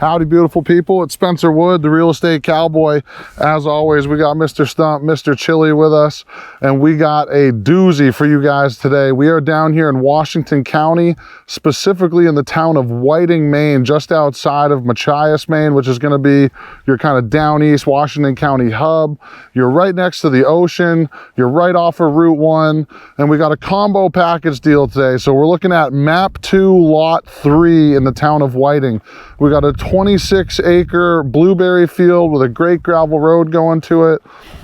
Howdy, beautiful people. It's Spencer Wood, the real estate cowboy. As always, we got Mr. Stump, Mr. Chili with us, and we got a doozy for you guys today. We are down here in Washington County, specifically in the town of Whiting, Maine, just outside of Machias, Maine, which is going to be your kind of down east Washington County hub. You're right next to the ocean. You're right off of Route 1, and we got a combo package deal today. So we're looking at map 2, lot 3 in the town of Whiting. We got a 26-acre blueberry field with a great gravel road going to it,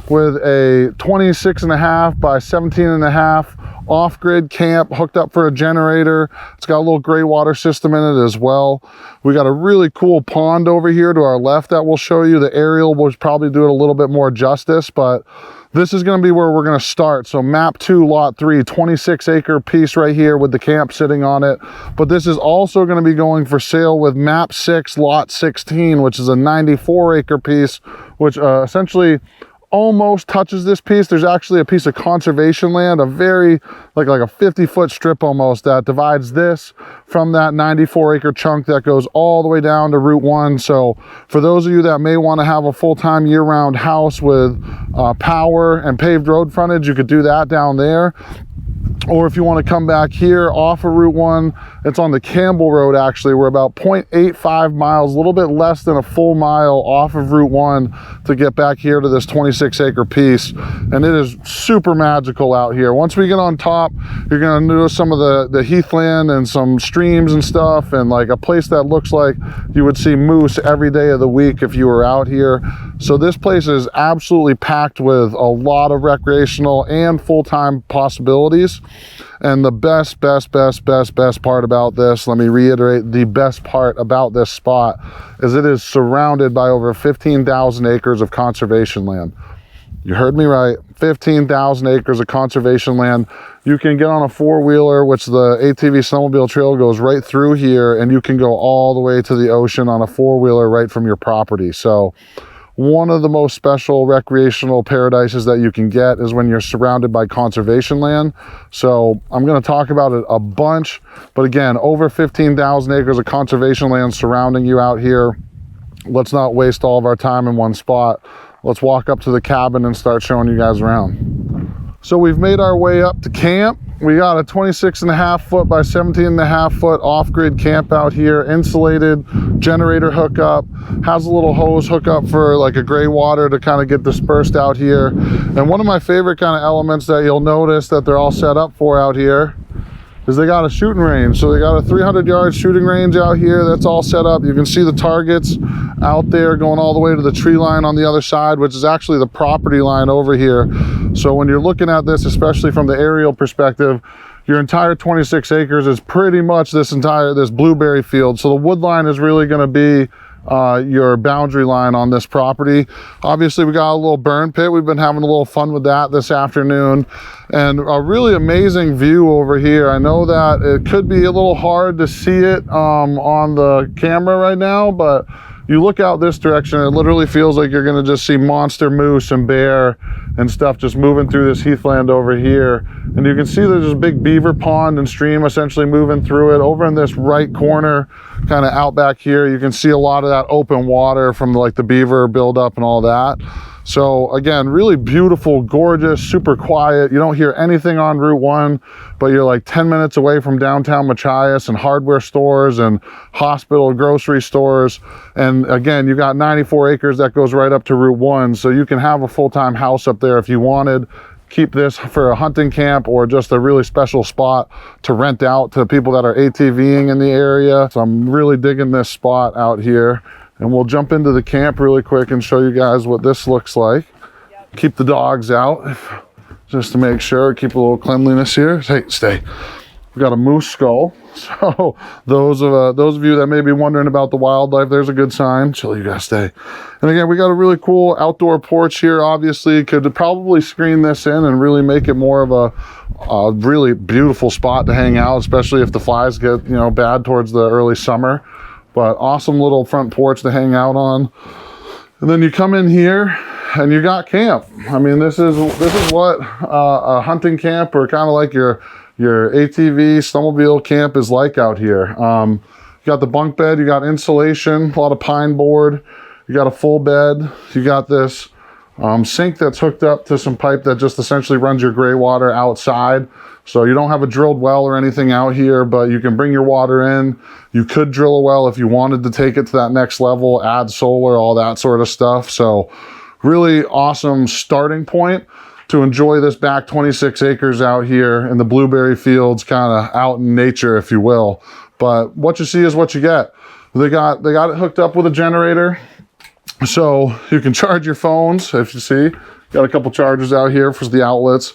with a 26.5 by 17.5 off-grid camp hooked up for a generator. It's got a little gray water system in it as well. We got a really cool pond over here to our left that we'll show you. The aerial will probably do it a little bit more justice, but this is going to be where we're going to start. So map 2, lot 3, 26-acre piece right here with the camp sitting on it. But this is also going to be going for sale with map 6, lot 16, which is a 94-acre piece, which essentially almost touches this piece. There's actually a piece of conservation land, a very like a 50-foot strip almost, that divides this from that 94-acre chunk that goes all the way down to Route 1. So for those of you that may want to have a full-time year-round house with power and paved road frontage, you could do that down there. Or if you want to come back here off of Route 1, it's on the Campbell Road actually. We're about 0.85 miles, a little bit less than a full mile off of Route 1 to get back here to this 26-acre piece. And it is super magical out here. Once we get on top, you're going to notice some of the heathland and some streams and stuff, and like a place that looks like you would see moose every day of the week if you were out here. So this place is absolutely packed with a lot of recreational and full-time possibilities. And the best part about this, let me reiterate, the best part about this spot is it is surrounded by over 15,000 acres of conservation land. You heard me right, 15,000 acres of conservation land. You can get on a four-wheeler, which the ATV snowmobile trail goes right through here, and you can go all the way to the ocean on a four-wheeler right from your property. So one of the most special recreational paradises that you can get is when you're surrounded by conservation land. So I'm going to talk about it a bunch, but again, over 15,000 acres of conservation land surrounding you out here. Let's not waste all of our time in one spot. Let's walk up to the cabin and start showing you guys around. So we've made our way up to camp. We got a 26.5 foot by 17.5 foot off-grid camp out here, insulated, generator hookup, has a little hose hookup for like a gray water to kind of get dispersed out here. And one of my favorite kind of elements that you'll notice that they're all set up for out here is they got a shooting range. So they got a 300-yard shooting range out here that's all set up. You can see the targets out there going all the way to the tree line on the other side, which is actually the property line over here. So when you're looking at this, especially from the aerial perspective, your entire 26 acres is pretty much this blueberry field. So the wood line is really going to be your boundary line on this property. Obviously we got a little burn pit. We've been having a little fun with that this afternoon, and a really amazing view over here. I know that it could be a little hard to see it on the camera right now, but you look out this direction, it literally feels like you're going to just see monster moose and bear and stuff just moving through this heathland over here. And you can see there's this big beaver pond and stream essentially moving through it. Over in this right corner, kind of out back here, you can see a lot of that open water from like the beaver buildup and all that. So again, really beautiful, gorgeous, super quiet. You don't hear anything on Route 1, but you're like 10 minutes away from downtown Machias and hardware stores and hospital, grocery stores. And again, you got 94 acres that goes right up to Route 1. So you can have a full-time house up there if you wanted. Keep this for a hunting camp or just a really special spot to rent out to people that are ATVing in the area. So I'm really digging this spot out here. And we'll jump into the camp really quick and show you guys what this looks like. Yep. Keep the dogs out just to make sure, keep a little cleanliness here. Hey, stay. We've got a moose skull. So those of you that may be wondering about the wildlife, there's a good sign. Chill, you guys stay. And again, we got a really cool outdoor porch here. Obviously, could probably screen this in and really make it more of a really beautiful spot to hang out, especially if the flies get, bad towards the early summer. But awesome little front porch to hang out on. And then you come in here and you got camp. I mean, this is what a hunting camp or kind of like your ATV snowmobile camp is like out here. got the bunk bed, you got insulation, a lot of pine board, you got a full bed, you got this sink that's hooked up to some pipe that just essentially runs your gray water outside. So you don't have a drilled well or anything out here, but you can bring your water in. You could drill a well if you wanted to take it to that next level, add solar, all that sort of stuff. So really awesome starting point to enjoy this back 26 acres out here in the blueberry fields, kind of out in nature, if you will. But what you see is what you get. They got it hooked up with a generator. So you can charge your phones, if you see. Got a couple chargers out here for the outlets.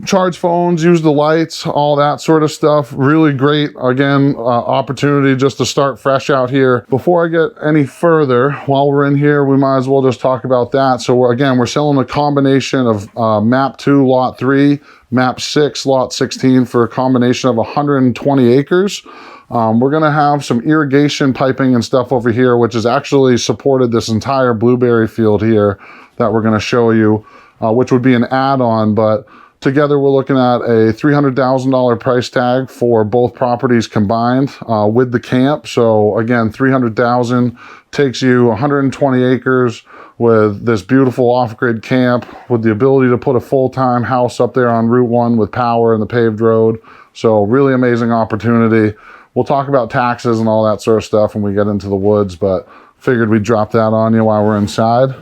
Charge phones, use the lights, all that sort of stuff. Really great, again, opportunity just to start fresh out here. Before I get any further, while we're in here, we might as well just talk about that. So we're selling a combination of map 2 lot 3, map 6 lot 16 for a combination of 120 acres. We're gonna have some irrigation piping and stuff over here, which has actually supported this entire blueberry field here that we're gonna show you, which would be an add-on, but together we're looking at a $300,000 price tag for both properties combined with the camp. So again, $300,000 takes you 120 acres with this beautiful off-grid camp with the ability to put a full-time house up there on Route 1 with power and the paved road. So really amazing opportunity. We'll talk about taxes and all that sort of stuff when we get into the woods, but figured we'd drop that on you while we're inside.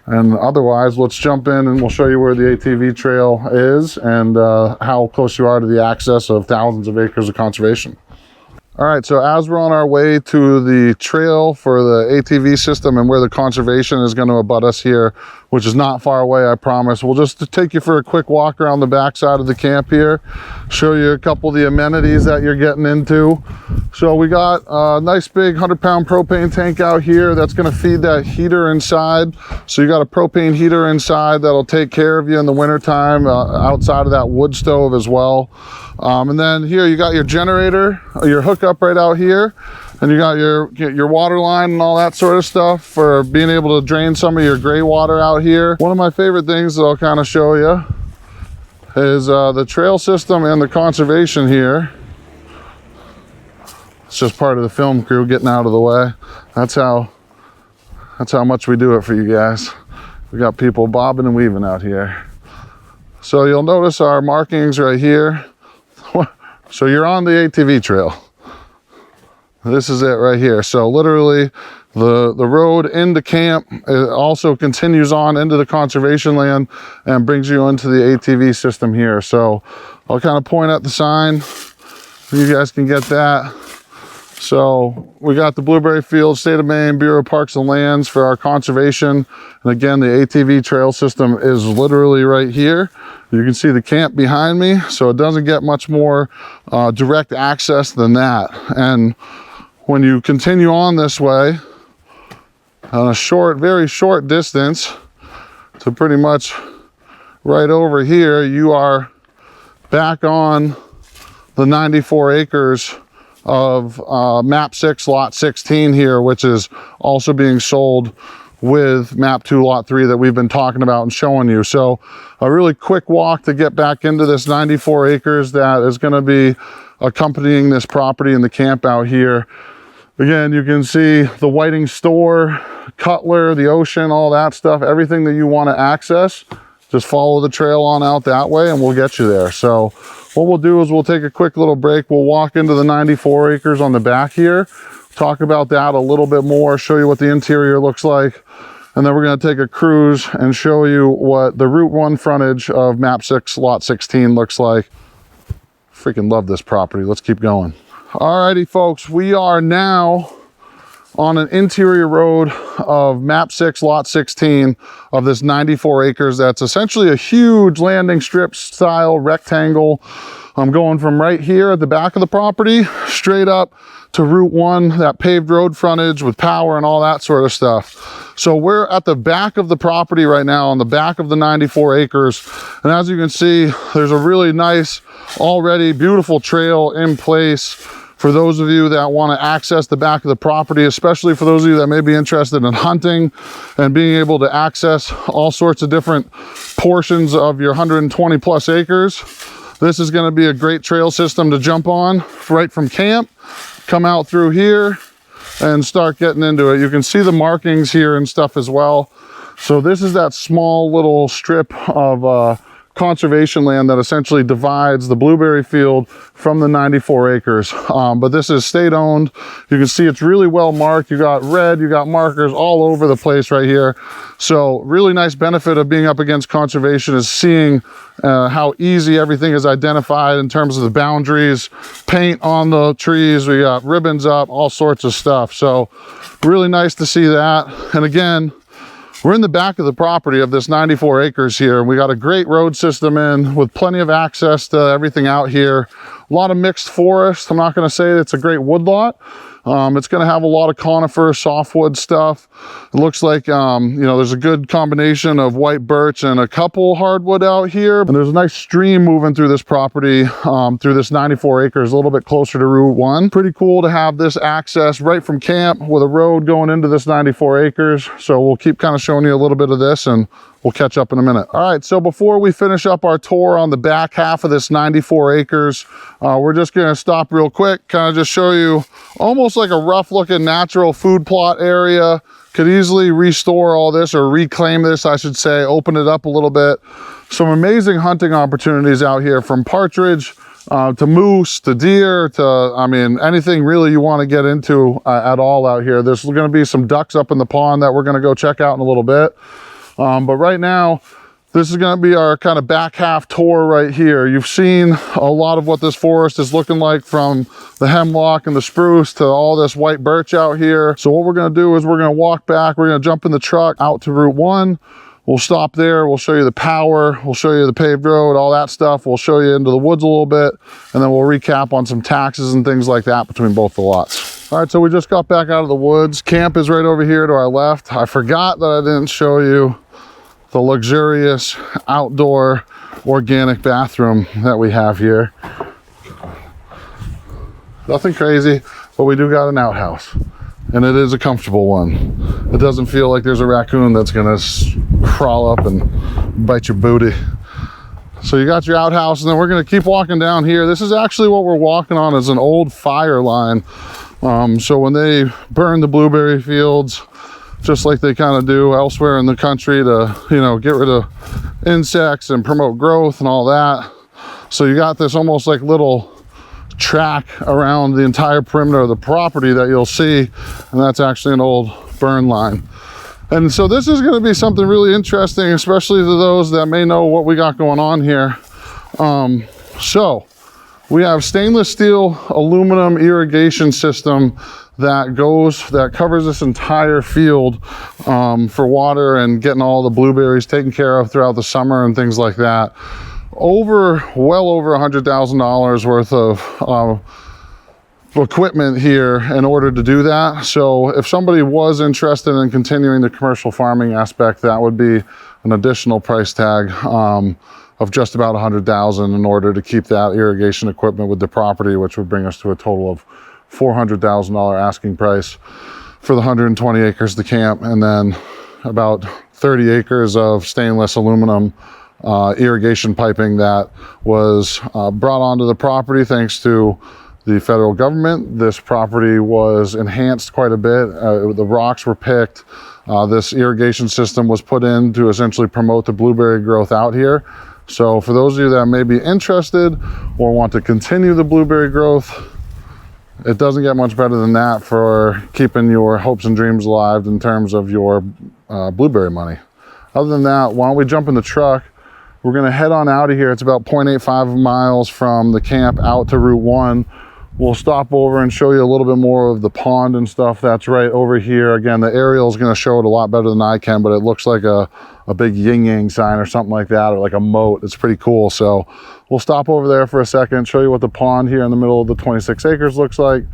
And otherwise, let's jump in and we'll show you where the ATV trail is and how close you are to the access of thousands of acres of conservation. All right, so as we're on our way to the trail for the ATV system and where the conservation is going to abut us here, which is not far away, I promise, we'll just take you for a quick walk around the back side of the camp here, show you a couple of the amenities that you're getting into. So we got a nice big 100-pound propane tank out here that's going to feed that heater inside. So you got a propane heater inside that'll take care of you in the wintertime outside of that wood stove as well. And then here you got your generator, your hookup right out here, and you got your water line and all that sort of stuff for being able to drain some of your gray water out here. One of my favorite things that I'll kind of show you is the trail system and the conservation here. It's just part of the film crew getting out of the way. That's how much we do it for you guys. We got people bobbing and weaving out here. So you'll notice our markings right here. So you're on the ATV trail. This is it right here. So literally the road into camp also continues on into the conservation land and brings you into the ATV system here. So I'll kind of point at the sign. You guys can get that. So we got the Blueberry Field, State of Maine, Bureau of Parks and Lands for our conservation. And again, the ATV trail system is literally right here. You can see the camp behind me, so it doesn't get much more direct access than that. And when you continue on this way, on a very short distance, to pretty much right over here, you are back on the 94 acres of map 6 lot 16 here, which is also being sold with map 2 lot 3 that we've been talking about and showing you. So a really quick walk to get back into this 94 acres that is going to be accompanying this property and the camp out here. Again, you can see the whiting store, Cutler, the ocean, all that stuff, everything that you want to access. Just follow the trail on out that way and we'll get you there. So what we'll do is we'll take a quick little break. We'll walk into the 94 acres on the back here, talk about that a little bit more, show you what the interior looks like. And then we're going to take a cruise and show you what the Route 1 frontage of map 6 lot 16 looks like. Freaking love this property. Let's keep going. Alrighty, folks, we are now on an interior road of map 6 lot 16 of this 94 acres. That's essentially a huge landing strip style rectangle. I'm going from right here at the back of the property straight up to Route 1, that paved road frontage with power and all that sort of stuff. So we're at the back of the property right now, on the back of the 94 acres. And as you can see, there's a really nice, already beautiful trail in place for those of you that want to access the back of the property, especially for those of you that may be interested in hunting and being able to access all sorts of different portions of your 120 plus acres. This is going to be a great trail system to jump on right from camp. Come out through here, and start getting into it. You can see the markings here and stuff as well. So this is that small little strip of conservation land that essentially divides the blueberry field from the 94 acres. But this is state owned. You can see it's really well marked. You got red, you got markers all over the place right here. So really nice benefit of being up against conservation is seeing how easy everything is identified in terms of the boundaries, paint on the trees, we got ribbons up, all sorts of stuff. So really nice to see that. And again, we're in the back of the property of this 94 acres here. We got a great road system in with plenty of access to everything out here. A lot of mixed forest. I'm not going to say it's a great wood lot. It's going to have a lot of conifer, softwood stuff. It looks like, you know, there's a good combination of white birch and a couple hardwood out here. And there's a nice stream moving through this property, through this 94 acres, a little bit closer to Route 1. Pretty cool to have this access right from camp with a road going into this 94 acres. So we'll keep kind of showing you a little bit of this and we'll catch up in a minute. All right, so before we finish up our tour on the back half of this 94 acres, we're just gonna stop real quick, kind of just show you almost like a rough looking natural food plot area. Could easily restore all this or reclaim this, I should say, open it up a little bit. Some amazing hunting opportunities out here, from partridge to moose to deer to, I mean, anything really you want to get into at all out here. There's gonna be some ducks up in the pond that we're gonna go check out in a little bit. But right now, this is going to be our kind of back half tour right here. You've seen a lot of what this forest is looking like, from the hemlock and the spruce to all this white birch out here. So what we're going to do is we're going to walk back. We're going to jump in the truck out to Route 1. We'll stop there. We'll show you the power. We'll show you the paved road, all that stuff. We'll show you into the woods a little bit, and then we'll recap on some taxes and things like that between both the lots. All right, so we just got back out of the woods. Camp is right over here to our left. I forgot that I didn't show you the luxurious outdoor organic bathroom that we have here. Nothing crazy, but we do got an outhouse, and it is a comfortable one. It doesn't feel like there's a raccoon that's gonna crawl up and bite your booty. So you got your outhouse, and then we're gonna keep walking down here. This is actually what we're walking on, is an old fire line. So when they burn the blueberry fields, just like they kind of do elsewhere in the country to, you know, get rid of insects and promote growth and all that. So you got this almost like little track around the entire perimeter of the property that you'll see, and that's actually an old burn line. And so this is going to be something really interesting, especially to those that may know what we got going on here. So we have stainless steel aluminum irrigation system that covers this entire field for water and getting all the blueberries taken care of throughout the summer and things like that. Well over $100,000 worth of equipment here in order to do that. So if somebody was interested in continuing the commercial farming aspect, that would be an additional price tag of just about $100,000 in order to keep that irrigation equipment with the property, which would bring us to a total of $400,000 asking price for the 120 acres to camp, and then about 30 acres of stainless aluminum irrigation piping that was brought onto the property thanks to the federal government. This property was enhanced quite a bit. The rocks were picked. This irrigation system was put in to essentially promote the blueberry growth out here. So for those of you that may be interested or want to continue the blueberry growth, it doesn't get much better than that for keeping your hopes and dreams alive in terms of your blueberry money. Other than that, why don't we jump in the truck? We're gonna head on out of here. It's about 0.85 miles from the camp out to Route 1. We'll stop over and show you a little bit more of the pond and stuff that's right over here. Again, the aerial is gonna show it a lot better than I can, but it looks like a big yin-yang sign or something like that, or like a moat. It's pretty cool. So we'll stop over there for a second, show you what the pond here in the middle of the 26 acres looks like,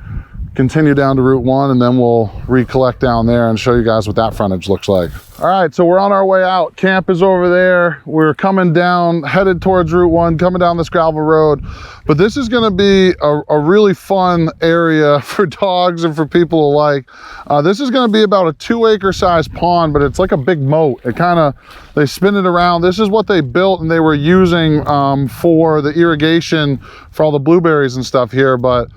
continue down to Route 1, and then we'll recollect down there and show you guys what that frontage looks like. All right, so we're on our way out. Camp is over there. We're coming down, headed towards Route 1, coming down this gravel road. But this is gonna be a really fun area for dogs and for people alike. This is gonna be about a 2-acre size pond, but it's like a big moat. They spin it around. This is what they built and they were using for the irrigation for all the blueberries and stuff here. But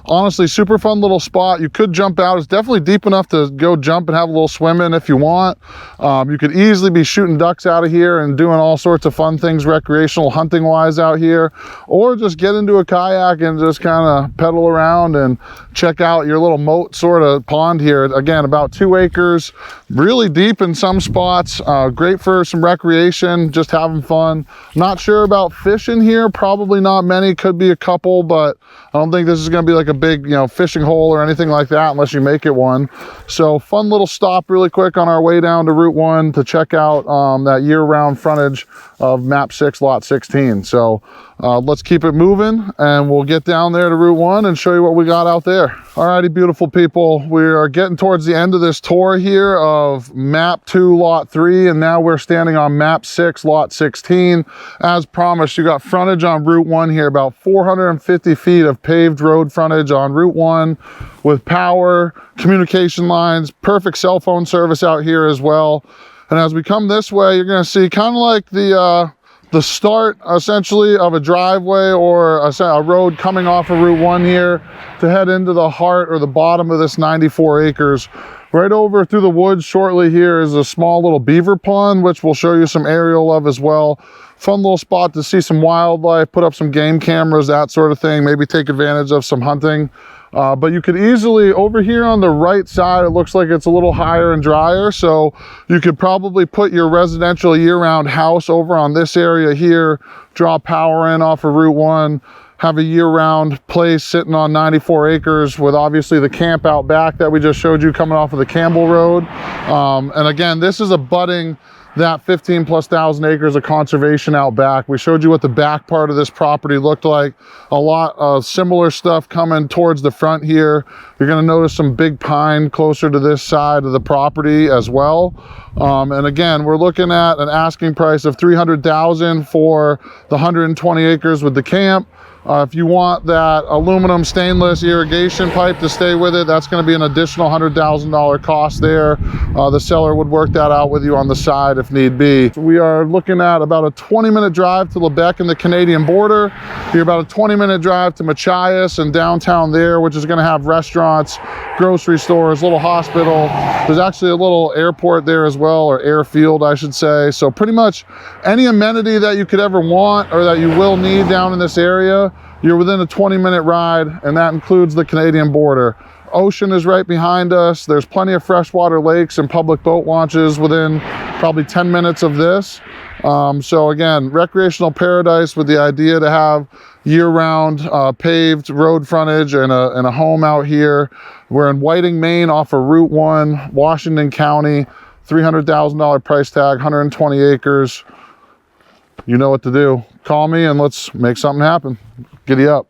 honestly, super fun little spot. You could jump out. It's definitely deep enough to go jump and have a little swim in if you want. You could easily be shooting ducks out of here and doing all sorts of fun things recreational hunting wise out here, or just get into a kayak and just kind of pedal around and check out your little moat sort of pond here. Again, about 2 acres, really deep in some spots, great for some recreation, just having fun. Not sure about fishing here, probably not many, could be a couple, but I don't think this is going to be like a big, fishing hole or anything like that unless you make it one. So fun little stop really quick on our way down to Route 1 to check out that year-round frontage of map 6 lot 16. So let's keep it moving and we'll get down there to Route 1 and show you what we got out there. Alrighty, beautiful people, we are getting towards the end of this tour here of map 2 lot 3, and now we're standing on map 6 lot 16. As promised, you got frontage on Route 1 here, about 450 feet of paved road frontage on Route 1 with power, communication lines, perfect cell phone service out here as well. And as we come this way, you're going to see kind of like the start essentially of a driveway or a road coming off of Route 1 here to head into the heart or the bottom of this 94 acres. Right over through the woods shortly here is a small little beaver pond, which we'll show you some aerial of as well. Fun little spot to see some wildlife, put up some game cameras, that sort of thing, maybe take advantage of some hunting. But you could easily, over here on the right side, it looks like it's a little higher and drier, so you could probably put your residential year-round house over on this area here, draw power in off of Route 1, have a year-round place sitting on 94 acres with obviously the camp out back that we just showed you coming off of the Campbell Road. And again, this is abutting that 15,000+ acres of conservation out back. We showed you what the back part of this property looked like. A lot of similar stuff coming towards the front here. You're gonna notice some big pine closer to this side of the property as well. And again, we're looking at an asking price of $300,000 for the 120 acres with the camp. If you want that aluminum stainless irrigation pipe to stay with it, that's going to be an additional $100,000 cost there. The seller would work that out with you on the side if need be. We are looking at about a 20-minute drive to Lebec and the Canadian border. You're about a 20-minute drive to Machias and downtown there, which is going to have restaurants, grocery stores, little hospital. There's actually a little airport there as well, or airfield, I should say. So pretty much any amenity that you could ever want or that you will need down in this area, you're within a 20-minute ride, and that includes the Canadian border. Ocean is right behind us. There's plenty of freshwater lakes and public boat launches within probably 10 minutes of this. So again, recreational paradise with the idea to have year-round paved road frontage and a home out here. We're in Whiting, Maine off of Route 1, Washington County, $300,000 price tag, 120 acres. You know what to do. Call me and let's make something happen. Giddy up.